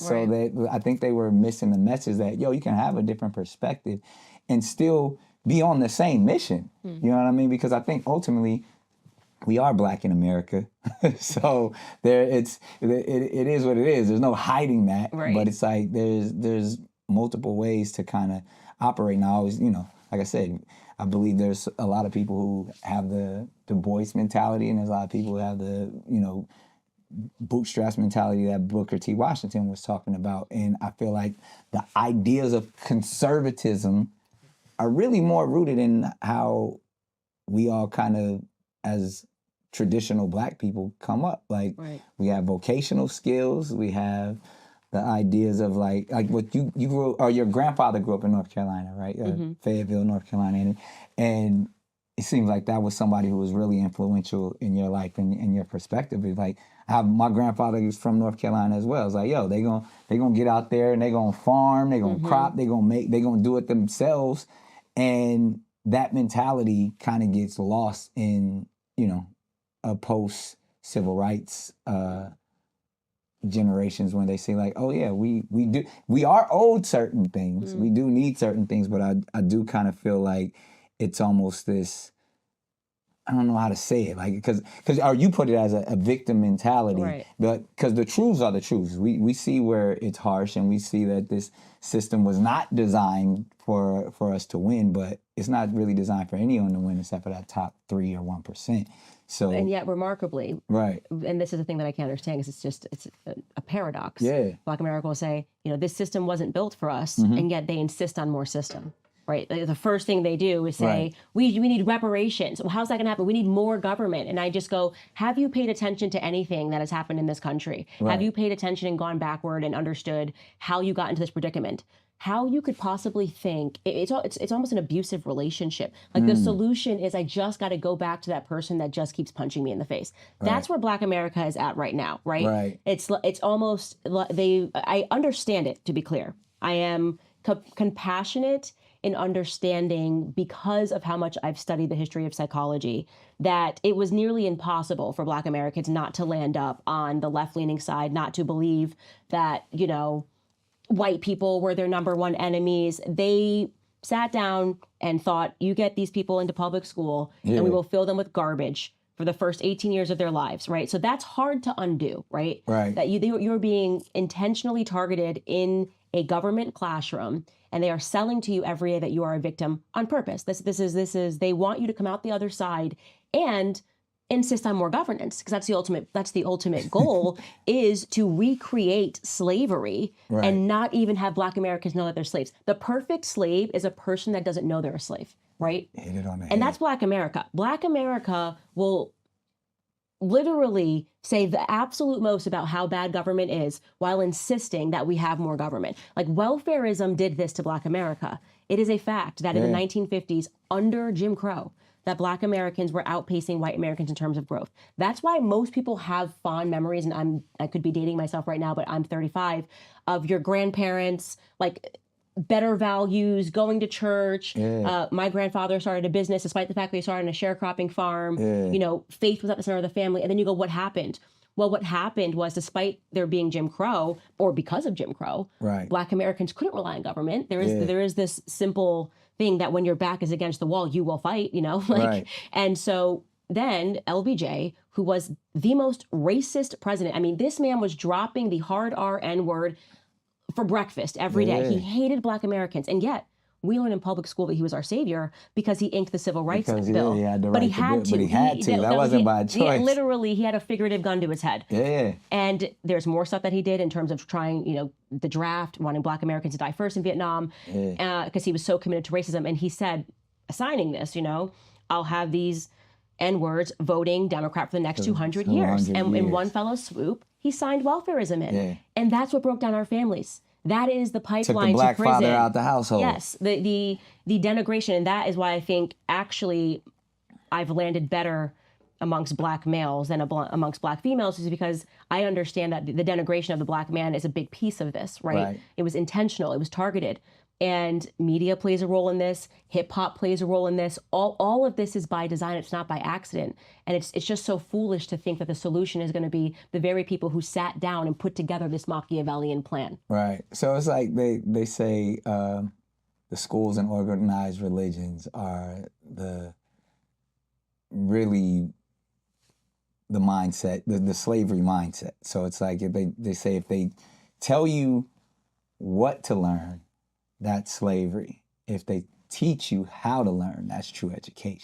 So I think they were missing the message that, yo, you can have a different perspective and still be on the same mission. You know what I mean? Because I think ultimately we are Black in America. So it is what it is. There's no hiding that. Right. But it's like there's multiple ways to kind of operate. And I always, like I said, I believe there's a lot of people who have the Bois mentality, and there's a lot of people who have the, bootstraps mentality that Booker T. Washington was talking about. And I feel like the ideas of conservatism are really more rooted in how we all kind of, as traditional Black people, come up. Like, we have vocational skills, we have the ideas of like what you grew, or your grandfather grew up in North Carolina, right? Fayetteville, North Carolina. And it seems like that was somebody who was really influential in your life and your perspective. It's like, my grandfather is from North Carolina as well. It's like, yo, they gonna get out there and they gonna farm, they gonna crop, they gonna do it themselves. And that mentality kind of gets lost in, a post-civil rights generations, when they say like, oh yeah, we are owed certain things. We do need certain things, but I do kind of feel like it's almost this, I don't know how to say it, like, because or you put it as a victim mentality, but because the truths are the truths. We see where it's harsh, and we see that this system was not designed for us to win, but it's not really designed for anyone to win except for that top 3 or 1%. So, and yet, remarkably, and this is the thing that I can't understand, because it's a paradox. Black America will say, this system wasn't built for us, and yet they insist on more system. Right. The first thing they do is say, we need reparations. Well, how's that going to happen? We need more government. And I just go, have you paid attention to anything that has happened in this country? Have you paid attention and gone backward and understood how you got into this predicament? How you could possibly think it's almost an abusive relationship. Like the solution is, I just got to go back to that person that just keeps punching me in the face. That's where Black America is at right now. Right. It's almost, I understand it, to be clear. I am compassionate in understanding, because of how much I've studied the history of psychology, that it was nearly impossible for Black Americans not to land up on the left-leaning side, not to believe that, white people were their number one enemies. They sat down and thought, you get these people into public school and we will fill them with garbage for the first 18 years of their lives, right? So that's hard to undo, right? That you're being intentionally targeted in a government classroom, and they are selling to you every day that you are a victim on purpose. This is they want you to come out the other side and insist on more governance, because that's the ultimate goal is to recreate slavery and not even have Black Americans know that they're slaves. The perfect slave is a person that doesn't know they're a slave, right? Hit it on the head. And that's Black America. Black America will literally say the absolute most about how bad government is while insisting that we have more government. Like, welfarism did this to Black America. It is a fact that in the 1950s, under Jim Crow, that Black Americans were outpacing white Americans in terms of growth. That's why most people have fond memories, and I could be dating myself right now, but I'm 35, of your grandparents, like, better values, going to church. My grandfather started a business despite the fact that he started a sharecropping farm. Faith was at the center of the family. And then you go, what happened? Well, what happened was, despite there being Jim Crow, or because of Jim Crow, Black Americans couldn't rely on government. There is this simple thing that when your back is against the wall, you will fight, And so then LBJ, who was the most racist president, I mean, this man was dropping the hard R N word for breakfast every day. He hated Black Americans. And yet we learned in public school that he was our savior because he inked the Civil Rights Bill. He had the but right he had to. But he had to. That wasn't by choice. Literally, he had a figurative gun to his head. And there's more stuff that he did in terms of trying, the draft, wanting Black Americans to die first in Vietnam, because he was so committed to racism. And he said, signing this, I'll have these N-words voting Democrat for the next 200 years. And in one fell swoop, he signed welfarism in. And that's what broke down our families. That is the pipeline to prison. Took the Black father out the household. Yes, the denigration. And that is why I think, actually, I've landed better amongst Black males than amongst Black females, is because I understand that the denigration of the Black man is a big piece of this, right? It was intentional. It was targeted. And media plays a role in this. Hip hop plays a role in this. All of this is by design. It's not by accident. And it's just so foolish to think that the solution is going to be the very people who sat down and put together this Machiavellian plan. Right. So it's like they say the schools and organized religions are really the mindset, the slavery mindset. So it's like if they say if they tell you what to learn, that's slavery. If they teach you how to learn, that's true education.